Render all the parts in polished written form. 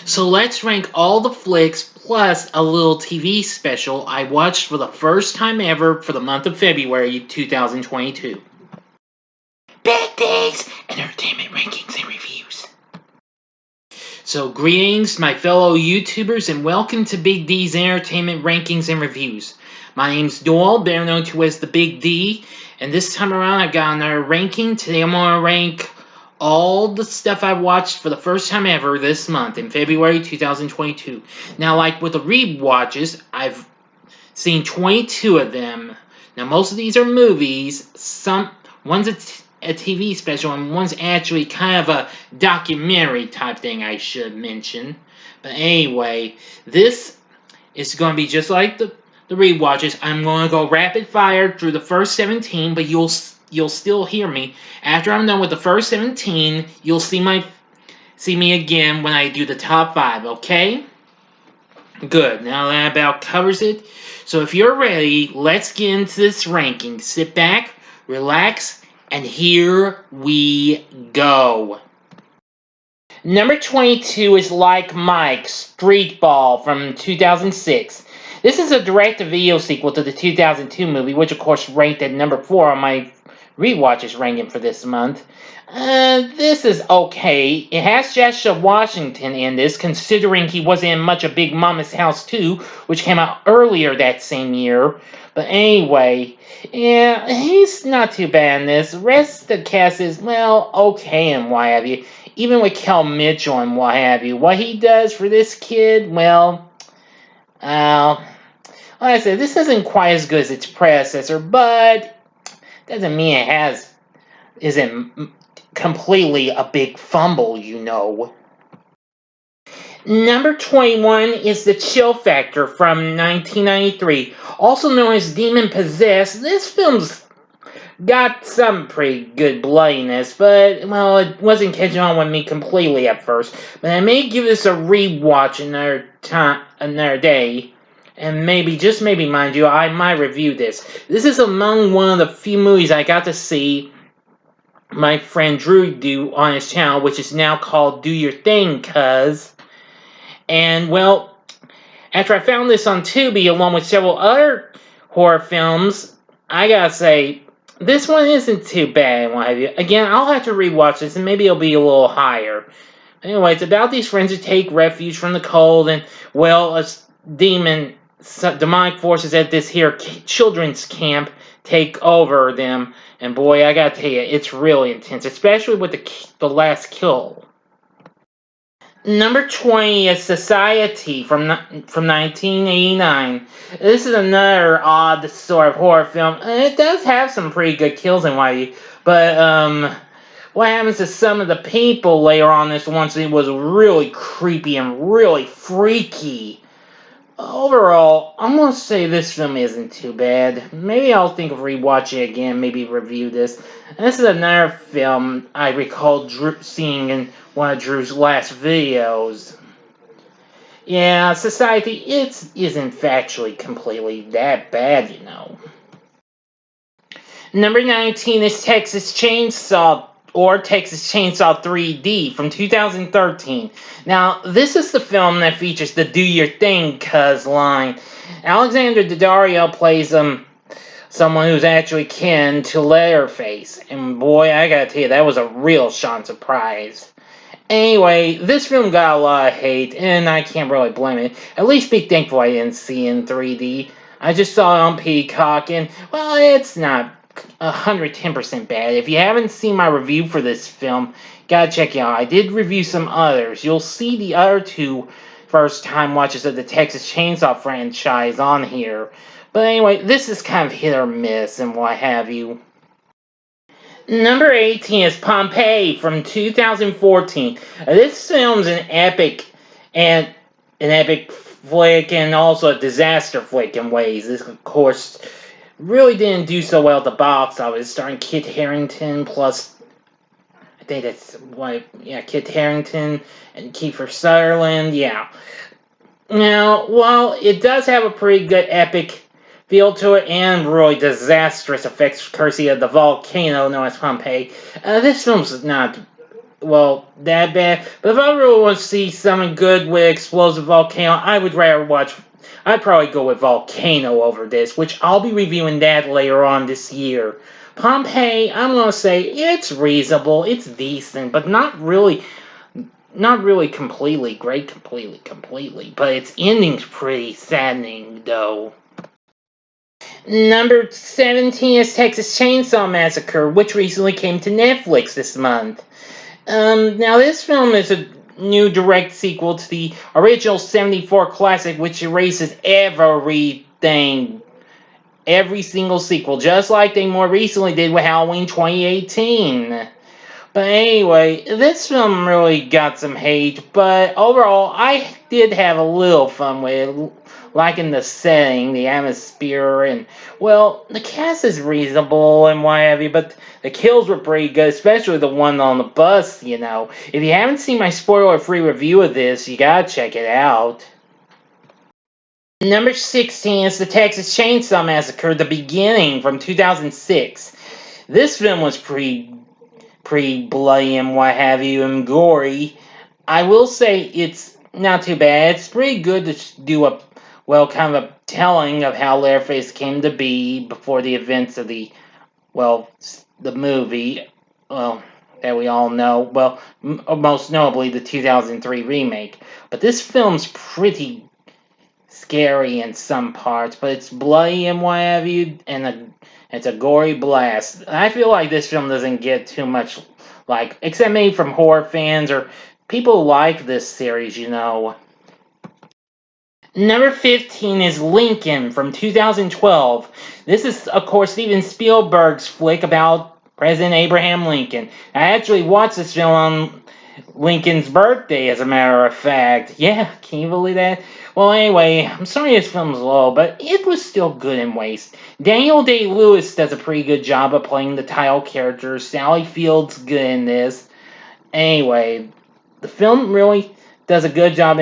So let's rank all the flicks plus a little TV special I watched for the first time ever for the month of February 2022. Big D's Entertainment Rankings and Reviews. So greetings my fellow YouTubers and welcome to Big D's Entertainment Rankings and Reviews. My name's Doyle, better known to as the Big D, and this time around I got another ranking. Today I'm going to rank all the stuff I watched for the first time ever this month in February 2022. Now, like with the rewatches, I've seen 22 of them. Now, most of these are movies. One's a TV special, and one's actually kind of a documentary type thing, I should mention. But anyway, this is going to be just like the rewatches. I'm going to go rapid fire through the first 17, but you'll still hear me. After I'm done with the first 17, you'll see me again when I do the top 5, okay? Good. Now that about covers it. So if you're ready, let's get into this ranking. Sit back, relax, and here we go. Number 22 is Like Mike, Street Ball from 2006. This is a direct-to-video sequel to the 2002 movie, which of course ranked at number 4 on my rewatches ranking for this month. This is okay. It has Joshua Washington in this, considering he wasn't in much of Big Mama's House 2, which came out earlier that same year. But anyway, yeah, he's not too bad in this. The rest of the cast is, well, okay and what have you. Even with Kel Mitchell and what have you. What he does for this kid, well, like I said, this isn't quite as good as its predecessor, but doesn't mean it isn't completely a big fumble, you know. Number 21 is The Chill Factor from 1993, also known as Demon Possessed. This film's got some pretty good bloodiness, but, well, it wasn't catching on with me completely at first. But I may give this a rewatch another day. And maybe, just maybe, mind you, I might review this. This is among one of the few movies I got to see my friend Drew do on his channel, which is now called Do Your Thing, Cuz. And, well, after I found this on Tubi, along with several other horror films, I gotta say, this one isn't too bad and what have you. Again, I'll have to rewatch this, and maybe it'll be a little higher. Anyway, it's about these friends who take refuge from the cold, and, well, a demonic forces at this here children's camp take over them, and boy, I gotta tell you, it's really intense, especially with the last kill. Number 20 is Society from 1989. This is another odd sort of horror film, and it does have some pretty good kills and what have you, but what happens to some of the people later on this one scene was really creepy and really freaky. Overall, I'm going to say this film isn't too bad. Maybe I'll think of rewatching it again, maybe review this. And this is another film I recall seeing in one of Drew's last videos. Yeah, Society, it isn't factually completely that bad, you know. Number 19 is Texas Chainsaw 3D from 2013. Now, this is the film that features the Do Your Thing, Cuz line. Alexander Daddario plays someone who's actually kin to Leatherface. And boy, I gotta tell you, that was a real shocking surprise. Anyway, this film got a lot of hate, and I can't really blame it. At least be thankful I didn't see it in 3D. I just saw it on Peacock, and, well, it's not 110% bad. If you haven't seen my review for this film, gotta check it out. I did review some others. You'll see the other two first time watches of the Texas Chainsaw franchise on here. But anyway, this is kind of hit or miss and what have you. Number 18 is Pompeii from 2014. This film's an epic flick and also a disaster flick in ways. This, of course, really didn't do so well at the box office, starring Kit Harington, plus, I think that's, Kit Harington and Kiefer Sutherland, yeah. Now, while it does have a pretty good epic feel to it and really disastrous effects courtesy of the volcano known as Pompeii, this film's not that bad. But if I really want to see something good with explosive volcano, I'd probably go with Volcano over this, which I'll be reviewing that later on this year. Pompeii, I'm gonna say it's reasonable, it's decent, but not really completely great, completely. But its ending's pretty saddening, though. Number 17 is Texas Chainsaw Massacre, which recently came to Netflix this month. Now this film is a new direct sequel to the original 74 classic, which erases everything, every single sequel, just like they more recently did with Halloween 2018. But anyway, this film really got some hate, but overall, I did have a little fun with it, liking the setting, the atmosphere, and, well, the cast is reasonable and what have you, but the kills were pretty good, especially the one on the bus, you know. If you haven't seen my spoiler-free review of this, you gotta check it out. Number 16 is the Texas Chainsaw Massacre, The Beginning, from 2006. This film was pretty bloody and what have you, and gory. I will say it's not too bad. It's pretty good to do kind of a telling of how Leatherface came to be before the events of the movie, that we all know. Well, most notably the 2003 remake. But this film's pretty scary in some parts, but it's bloody and what have you, and it's a gory blast. I feel like this film doesn't get too much, except maybe from horror fans or people who like this series, you know. Number 15 is Lincoln from 2012. This is, of course, Steven Spielberg's flick about President Abraham Lincoln. I actually watched this film on Lincoln's birthday, as a matter of fact. Yeah, can you believe that? Well, anyway, I'm sorry this film's low, but it was still good in ways. Daniel Day-Lewis does a pretty good job of playing the title character. Sally Field's good in this. Anyway, the film really does a good job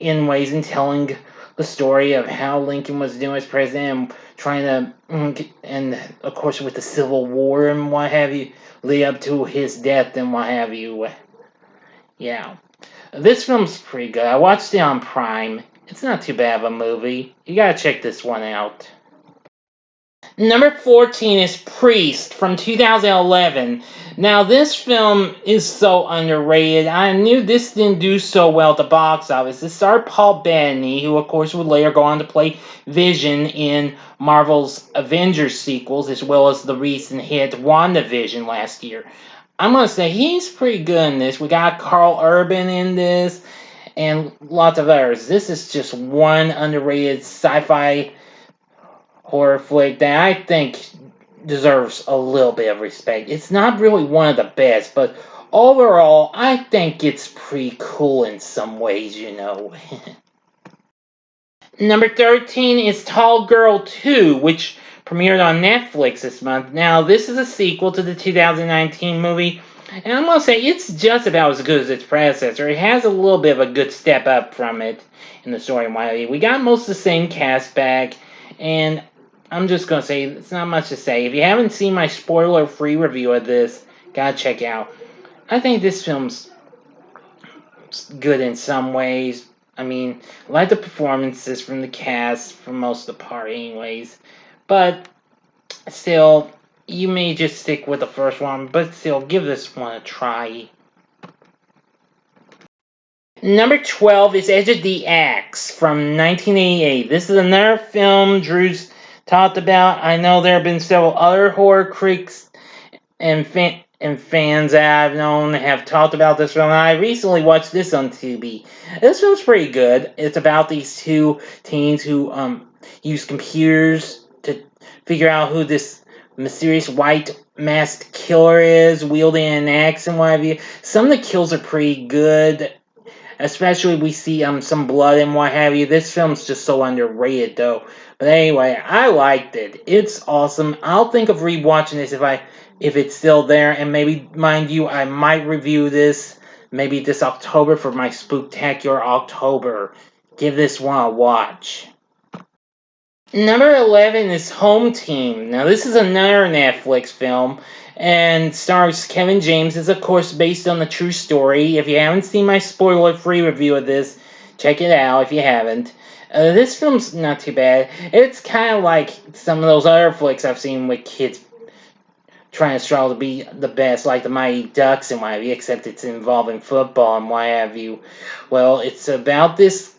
in ways in telling the story of how Lincoln was doing as president and trying to, and of course with the Civil War and what have you, lead up to his death and what have you. Yeah. This film's pretty good. I watched it on Prime. It's not too bad of a movie. You gotta check this one out. Number 14 is Priest from 2011. Now, this film is so underrated. I knew this didn't do so well at the box office. It starred Paul Bettany, who of course would later go on to play Vision in Marvel's Avengers sequels, as well as the recent hit WandaVision last year. I'm gonna say he's pretty good in this. We got Carl Urban in this, and lots of others. This is just one underrated sci-fi horror flick that I think deserves a little bit of respect. It's not really one of the best, but overall, I think it's pretty cool in some ways, you know. Number 13 is Tall Girl 2, which premiered on Netflix this month. Now, this is a sequel to the 2019 movie, and I'm going to say it's just about as good as its predecessor. It has a little bit of a good step up from it in the story. We got most of the same cast back, and I'm just going to say it's not much to say. If you haven't seen my spoiler-free review of this, gotta check it out. I think this film's good in some ways. I mean, I like the performances from the cast for most of the part anyways. But still, you may just stick with the first one, but still, give this one a try. Number 12 is Edge of the Axe from 1988. This is another film Drew's talked about. I know there have been several other horror critics and fans that I've known have talked about this film. I recently watched this on Tubi. This film's pretty good. It's about these two teens who use computers to figure out who this mysterious white masked killer is, wielding an axe and what have you. Some of the kills are pretty good. Especially we see some blood and what have you. This film's just so underrated though. But anyway, I liked it. It's awesome. I'll think of rewatching this if it's still there, and maybe, mind you, I might review this maybe this October for my Spooktacular October. Give this one a watch. Number 11 is Home Team. Now, this is another Netflix film and stars Kevin James. It's, of course, based on the true story. If you haven't seen my spoiler-free review of this, check it out if you haven't. This film's not too bad. It's kind of like some of those other flicks I've seen with kids trying to strive to be the best, like the Mighty Ducks and what have you, except it's involving football and what have you. Well, it's about this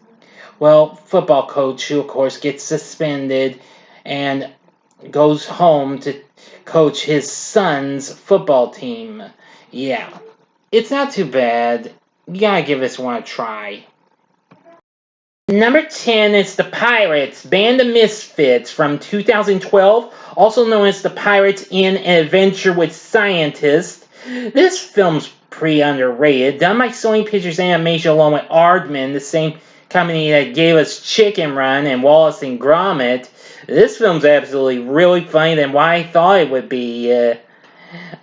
football coach who, of course, gets suspended and goes home to coach his son's football team. Yeah, it's not too bad. You gotta give this one a try. Number 10 is The Pirates, Band of Misfits from 2012, also known as The Pirates in an Adventure with Scientists. This film's pretty underrated, done by Sony Pictures Animation along with Aardman, the same company that gave us Chicken Run and Wallace and Gromit. This film's absolutely really funny than what I thought it would be.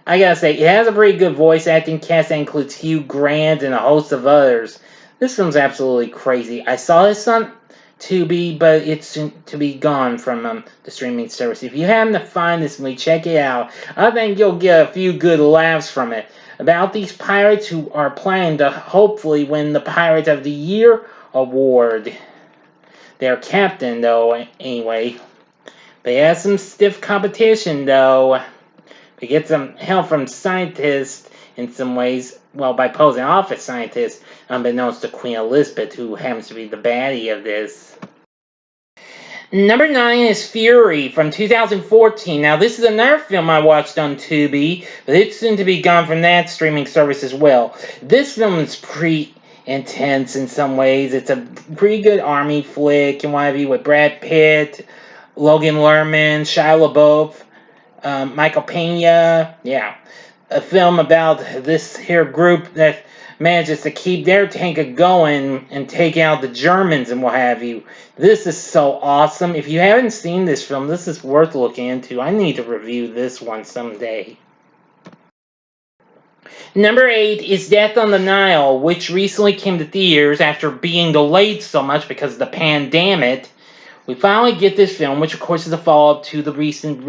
I gotta say, it has a pretty good voice acting cast that includes Hugh Grant and a host of others. This film's absolutely crazy. I saw this on Tubi, but it's to be gone from the streaming service. If you happen to find this movie, check it out. I think you'll get a few good laughs from it. About these pirates who are planning to hopefully win the Pirate of the Year award. Their captain, though, anyway. They have some stiff competition, though. They get some help from scientists in some ways, well, by posing off as scientists, unbeknownst to Queen Elizabeth, who happens to be the baddie of this. Number 9 is Fury from 2014. Now, this is another film I watched on Tubi, but it's soon to be gone from that streaming service as well. This film is pretty intense in some ways. It's a pretty good army flick and what have you, with Brad Pitt, Logan Lerman, Shia LaBeouf, Michael Pena. Yeah, a film about this here group that manages to keep their tanker going and take out the Germans and what have you. This is so awesome. If you haven't seen this film, this is worth looking into. I need to review this one someday. Number 8 is Death on the Nile, which recently came to theaters after being delayed so much because of the pandemic. We finally get this film, which of course is a follow-up to the recent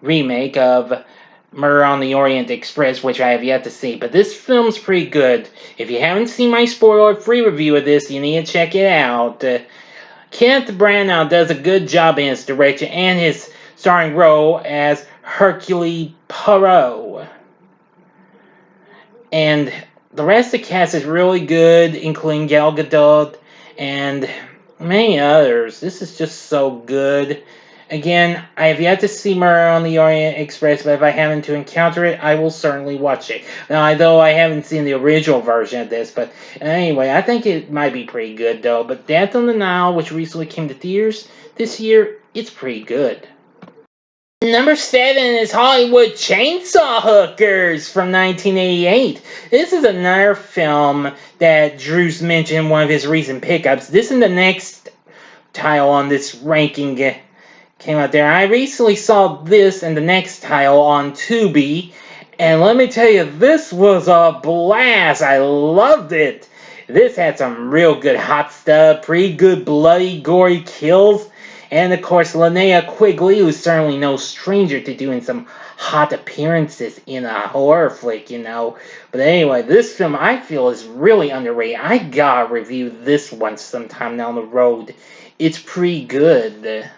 remake of Murder on the Orient Express, which I have yet to see. But this film's pretty good. If you haven't seen my spoiler-free review of this, you need to check it out. Kenneth Branagh does a good job in his direction and his starring role as Hercule Poirot. And the rest of the cast is really good, including Gal Gadot and many others. This is just so good. Again, I have yet to see Murder on the Orient Express, but if I happen to encounter it, I will certainly watch it. Now, though I haven't seen the original version of this, but anyway, I think it might be pretty good, though. But Death on the Nile, which recently came to theaters this year, it's pretty good. Number 7 is Hollywood Chainsaw Hookers from 1988. This is another film that Drew's mentioned in one of his recent pickups. This is the next title on this ranking came out there. I recently saw this and the next title on Tubi, and let me tell you, this was a blast. I loved it. This had some real good hot stuff, pretty good bloody, gory kills. And, of course, Linnea Quigley, who's certainly no stranger to doing some hot appearances in a horror flick, you know. But anyway, this film, I feel, is really underrated. I gotta review this one sometime down the road. It's pretty good.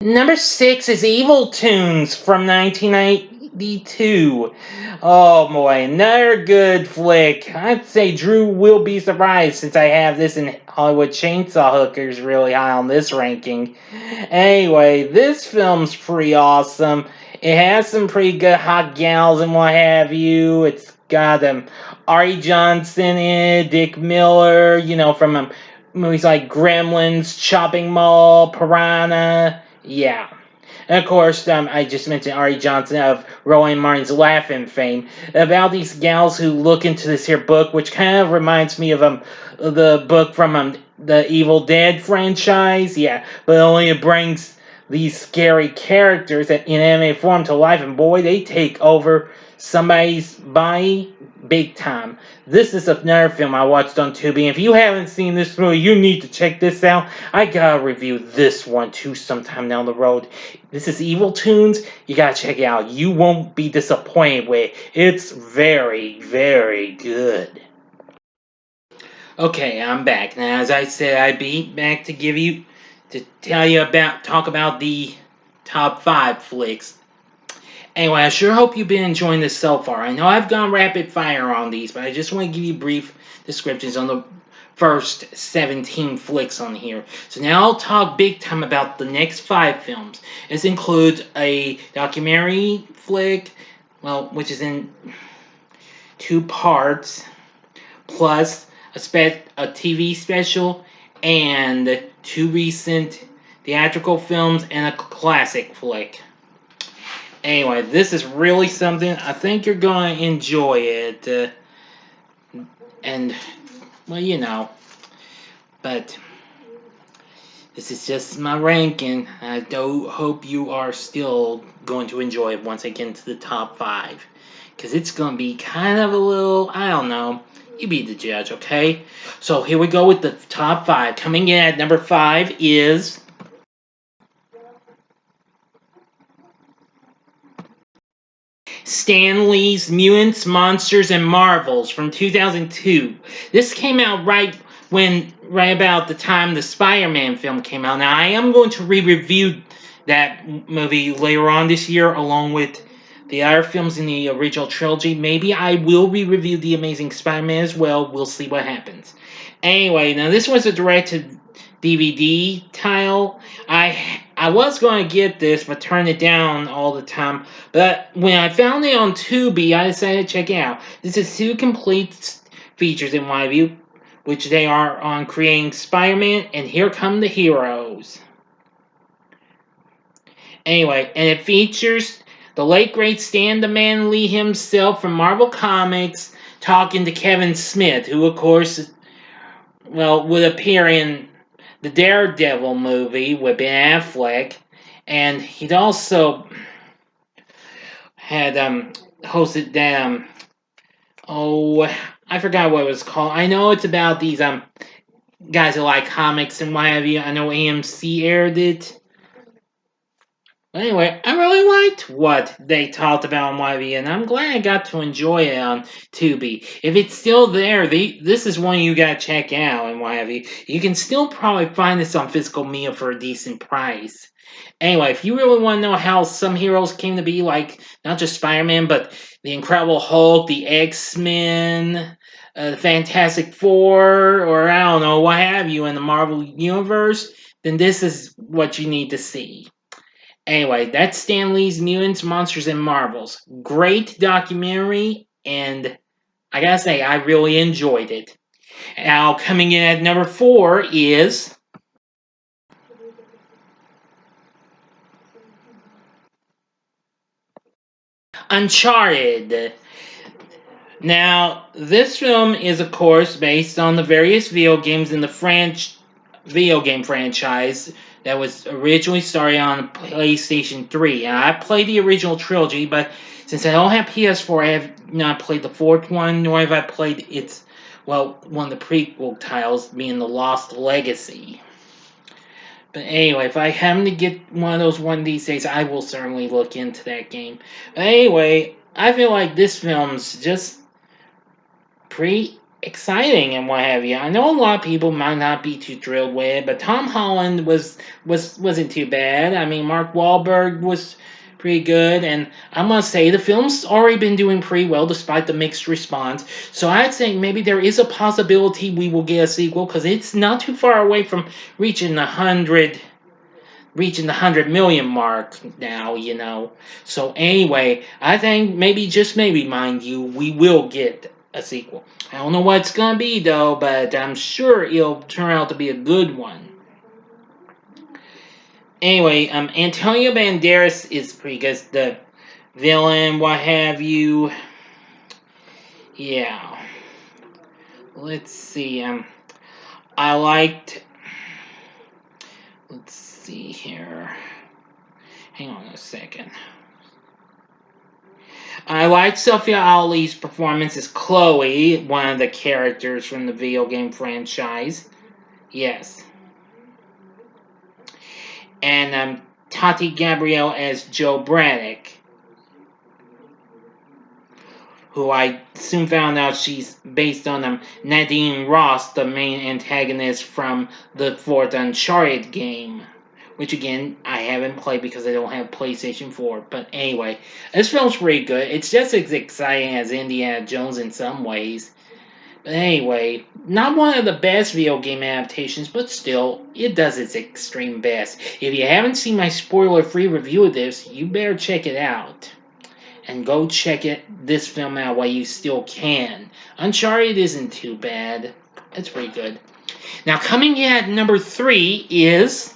Number 6 is Evil Tunes from 1992. Oh boy, another good flick. I'd say Drew will be surprised since I have this in Hollywood Chainsaw Hookers really high on this ranking. Anyway, this film's pretty awesome. It has some pretty good hot gals and what have you. It's got Ari Johnson in it, Dick Miller, you know, from movies like Gremlins, Chopping Mall, Piranha. Yeah. And of course, I just mentioned Ari Johnson of Rowan Martin's Laugh-In fame, about these gals who look into this here book, which kind of reminds me of the book from the Evil Dead franchise. Yeah, but only it brings these scary characters in anime form to life, and boy, they take over Somebody's Body, Big Time. This is another film I watched on Tubi. If you haven't seen this movie, you need to check this out. I gotta review this one too sometime down the road. This is Evil Tunes. You gotta check it out. You won't be disappointed with it. It's very, very good. Okay, I'm back. Now, as I said, I'd be back to talk about the top 5 flicks. Anyway, I sure hope you've been enjoying this so far. I know I've gone rapid fire on these, but I just want to give you brief descriptions on the first 17 flicks on here. So now I'll talk big time about the next 5 films. This includes a documentary flick, which is in 2 parts, plus a TV special, and 2 recent theatrical films, and a classic flick. Anyway, this is really something. I think you're going to enjoy it. And, but this is just my ranking. I do hope you are still going to enjoy it once I get into the top 5. Because it's going to be kind of a little, I don't know. You be the judge, okay? So here we go with the top 5. Coming in at number 5 is Stan Lee's Mutants, Monsters, and Marvels from 2002. This came out right about the time the Spider-Man film came out. Now, I am going to re-review that movie later on this year, along with the other films in the original trilogy. Maybe I will re-review The Amazing Spider-Man as well. We'll see what happens. Anyway, now this was a direct-to-DVD title. I was going to get this, but turned it down all the time. But when I found it on Tubi, I decided to check it out. This is 2 complete features in my view, which they are on creating Spider-Man and Here Come the Heroes. Anyway, and it features the late great Stan the Man Lee himself from Marvel Comics talking to Kevin Smith, who of course, would appear in the Daredevil movie with Ben Affleck, and he'd also had hosted that I forgot what it was called. I know it's about these guys that like comics and what have you. I know AMC aired it. But anyway, I really liked what they talked about on YV, and I'm glad I got to enjoy it on Tubi. If it's still there, this is one you gotta check out in YV. You can still probably find this on physical media for a decent price. Anyway, if you really want to know how some heroes came to be, like not just Spider-Man, but the Incredible Hulk, the X-Men, the Fantastic Four, or I don't know, what have you in the Marvel Universe, then this is what you need to see. Anyway, that's Stan Lee's Mutants, Monsters, and Marvels. Great documentary, and I gotta say, I really enjoyed it. Now, coming in at number 4 is Uncharted. Now, this film is, of course, based on the various video games in the video game franchise that was originally started on PlayStation 3. And I played the original trilogy, but since I don't have PS4, I have not played the 4th one, nor have I played one of the prequel titles, being The Lost Legacy. But anyway, if I happen to get one of those one of these days, I will certainly look into that game. But anyway, I feel like this film's just pretty exciting and what have you. I know a lot of people might not be too thrilled with it, but Tom Holland wasn't too bad. I mean, Mark Wahlberg was pretty good, and I must say the film's already been doing pretty well despite the mixed response. So I'd say maybe there is a possibility we will get a sequel, because it's not too far away from reaching the 100 million mark now. So anyway, I think maybe, just maybe, mind you, we will get a sequel. I don't know what it's gonna be though, but I'm sure it'll turn out to be a good one. Anyway, Antonio Banderas is pretty good. The villain, what have you. Yeah. Let's see. I liked. Let's see here. Hang on a second. I liked Sophia Ali's performance as Chloe, one of the characters from the video game franchise. Yes. And Tati Gabrielle as Joe Braddock, who I soon found out she's based on Nadine Ross, the main antagonist from the fourth Uncharted game. Which again, I haven't played because I don't have PlayStation 4. But anyway, this film's pretty good. It's just as exciting as Indiana Jones in some ways. But anyway, not one of the best video game adaptations, but still, it does its extreme best. If you haven't seen my spoiler-free review of this, you better check it out. And go check this film out while you still can. Uncharted isn't too bad. It's pretty good. Now, coming in at number 3 is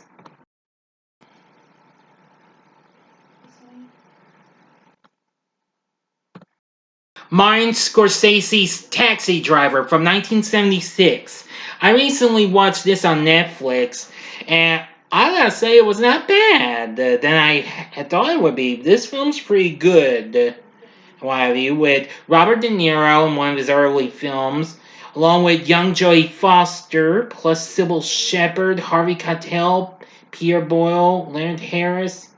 Martin Scorsese's Taxi Driver from 1976. I recently watched this on Netflix, and I gotta say it was not bad than I had thought it would be. This film's pretty good, what have you, with Robert De Niro in one of his early films, along with young Jodie Foster, plus Sybil Shepherd, Harvey Keitel, Pierre Boyle, Leonard Harris,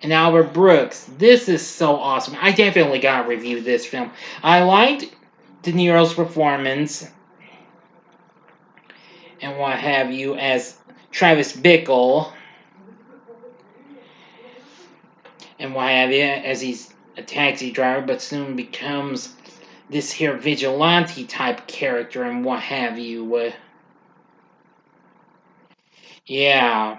and Albert Brooks. This is so awesome. I definitely gotta review this film. I liked De Niro's performance and what have you as Travis Bickle and what have you as he's a taxi driver but soon becomes this here vigilante type character and what have you. Yeah.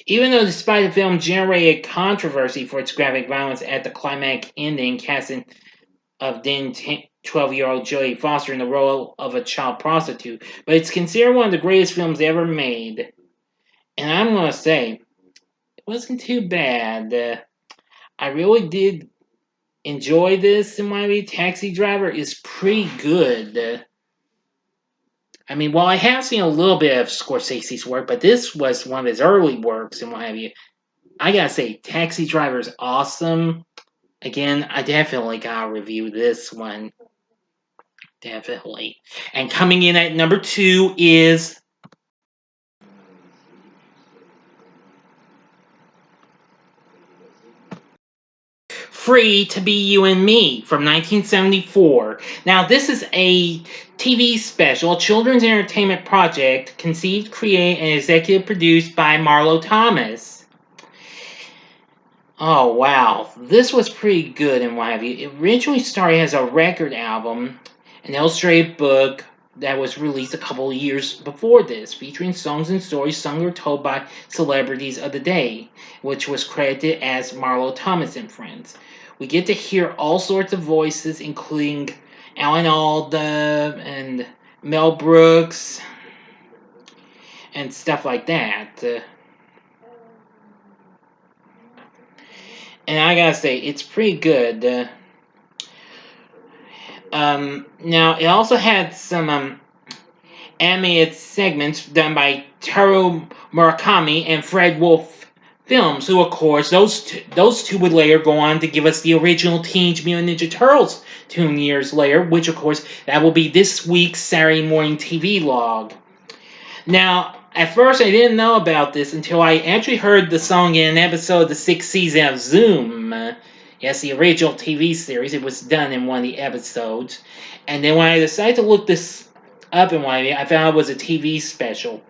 Even though despite the film generated controversy for its graphic violence at the climactic ending, casting of then 12-year-old Jodie Foster in the role of a child prostitute, but it's considered one of the greatest films ever made. And I'm going to say, it wasn't too bad. I really did enjoy this in my way. Taxi Driver is pretty good. I mean, while I have seen a little bit of Scorsese's work, but this was one of his early works and what have you, I gotta say, Taxi Driver is awesome. Again, I definitely gotta review this one. Definitely. And coming in at number 2 is Free to Be You and Me from 1974. Now, this is a TV special, a children's entertainment project conceived, created, and executive produced by Marlo Thomas. Oh, wow. This was pretty good and what have you. It originally started as a record album, an illustrated book that was released a couple of years before this, featuring songs and stories sung or told by celebrities of the day, which was credited as Marlo Thomas and Friends. We get to hear all sorts of voices, including Alan Alda and Mel Brooks and stuff like that. And I gotta say, it's pretty good. Now, it also had some animated segments done by Taro Murakami and Fred Wolf Films, who, of course, those two would later go on to give us the original Teenage Mutant Ninja Turtles 2 years later, which, of course, that will be this week's Saturday morning TV log. Now, at first, I didn't know about this until I actually heard the song in an episode of the 6th season of Zoom. Yes, the original TV series. It was done in one of the episodes. And then when I decided to look this up in one of it, I found it was a TV special.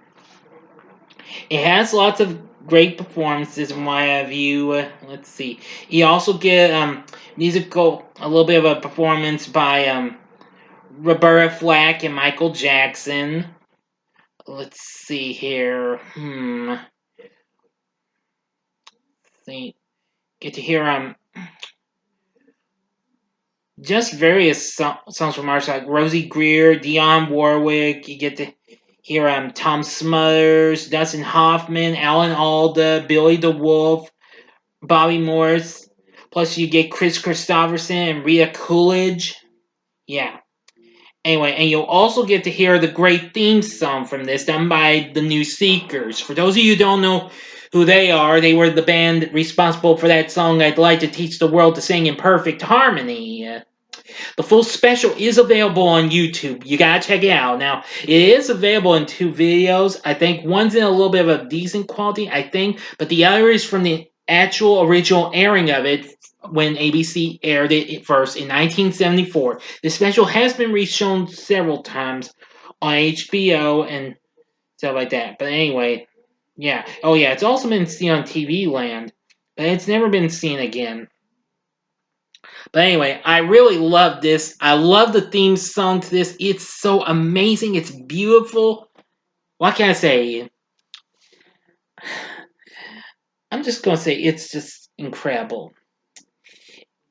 It has lots of great performances and what have you. Let's see. You also get a little bit of a performance by Roberta Flack and Michael Jackson. Let's see here. See. Get to hear just various songs from artists like Rosie Greer, Dionne Warwick. You get to hear Tom Smothers, Dustin Hoffman, Alan Alda, Billy the Wolf, Bobby Morris. Plus you get Chris Christopherson and Rita Coolidge. Yeah. Anyway, and you'll also get to hear the great theme song from this done by the New Seekers. For those of you who don't know who they are. They were the band responsible for that song, I'd Like to Teach the World to Sing in Perfect Harmony. The full special is available on YouTube. You gotta check it out. Now, it is available in 2 videos. I think one's in a little bit of a decent quality, I think, but the other is from the actual original airing of it when ABC aired it first in 1974. The special has been reshown several times on HBO and stuff like that. But anyway, yeah. Oh yeah, it's also been seen on TV Land, but it's never been seen again. But anyway, I really love this. I love the theme song to this. It's so amazing. It's beautiful. What can I say? I'm just going to say it's just incredible.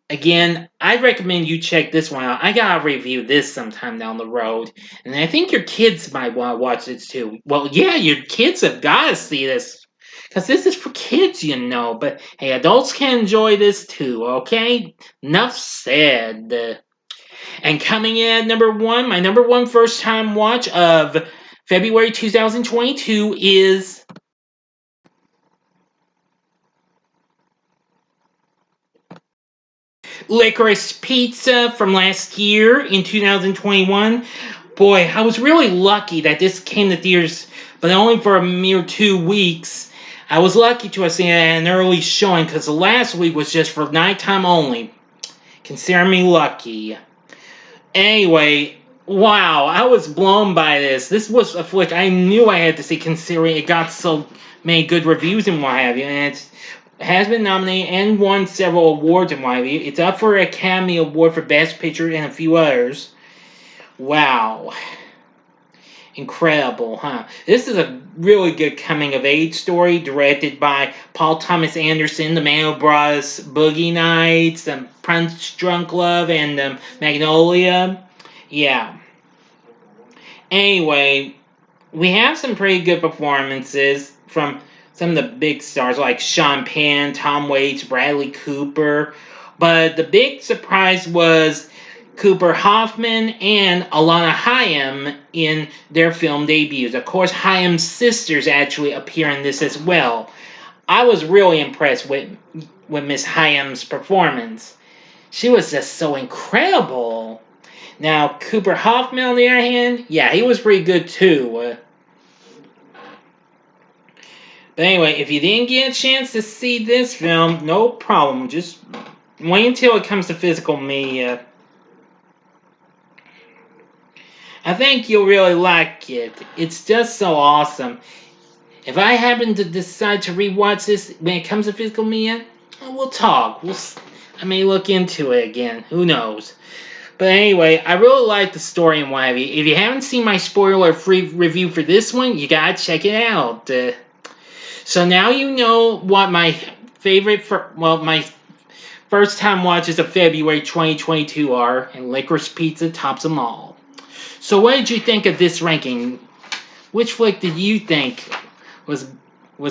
Again, I recommend you check this one out. I gotta review this sometime down the road. And I think your kids might want to watch this too. Well, yeah, your kids have got to see this. Because this is for kids, you know. But hey, adults can enjoy this too, okay? Enough said. And coming in at number 1, my number 1 first time watch of February 2022 is Licorice Pizza from last year in 2021. Boy, I was really lucky that this came to theaters, but only for a mere 2 weeks. I was lucky to have seen it at an early showing because the last week was just for nighttime only. Consider me lucky. Anyway, wow, I was blown by this. This was a flick I knew I had to see considering it got so many good reviews and what have you. And it has been nominated and won several awards and what have you. It's up for an Academy Award for Best Picture and a few others. Wow. Incredible, huh? This is a really good coming-of-age story directed by Paul Thomas Anderson, the man who brought us Boogie Nights, Punch Drunk Love, and Magnolia. Yeah. Anyway, we have some pretty good performances from some of the big stars like Sean Penn, Tom Waits, Bradley Cooper. But the big surprise was Cooper Hoffman and Alana Haim in their film debuts. Of course, Haim's sisters actually appear in this as well. I was really impressed with Miss Haim's performance. She was just so incredible. Now, Cooper Hoffman, on the other hand, yeah, he was pretty good too. But anyway, if you didn't get a chance to see this film, no problem. Just wait until it comes to physical media. I think you'll really like it. It's just so awesome. If I happen to decide to rewatch this when it comes to physical media, we'll talk. I may look into it again. Who knows? But anyway, I really like the story and what have you. If you haven't seen my spoiler-free review for this one, you gotta check it out. So now you know what my my first time watches of February 2022 are, and Licorice Pizza tops them all. So what did you think of this ranking? Which flick did you think was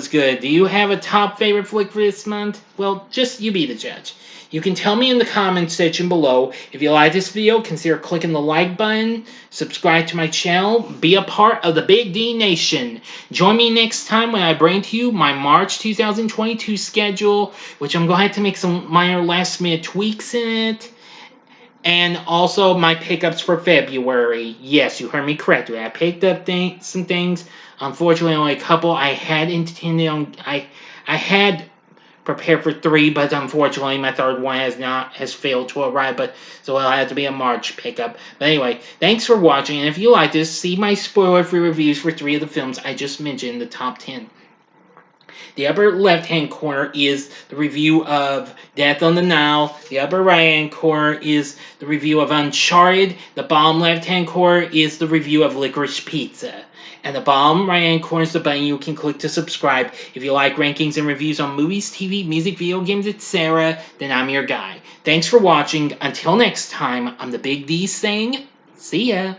good? Do you have a top favorite flick for this month? Well, just you be the judge. You can tell me in the comments section below. If you like this video, consider clicking the like button, subscribe to my channel, be a part of the Big D Nation. Join me next time when I bring to you my March 2022 schedule, which I'm going to have to make some minor last minute tweaks in it. And also my pickups for February. Yes, you heard me correctly. I picked up some things. Unfortunately, only a couple. I had intended on. I had prepared for 3, but unfortunately, my third one has failed to arrive. But so it'll have to be a March pickup. But anyway, thanks for watching. And if you like this, see my spoiler-free reviews for 3 of the films I just mentioned in the top 10. The upper left-hand corner is the review of Death on the Nile. The upper right-hand corner is the review of Uncharted. The bottom left-hand corner is the review of Licorice Pizza. And the bottom right-hand corner is the button you can click to subscribe. If you like rankings and reviews on movies, TV, music, video games, etc., then I'm your guy. Thanks for watching. Until next time, I'm the Big D saying, see ya.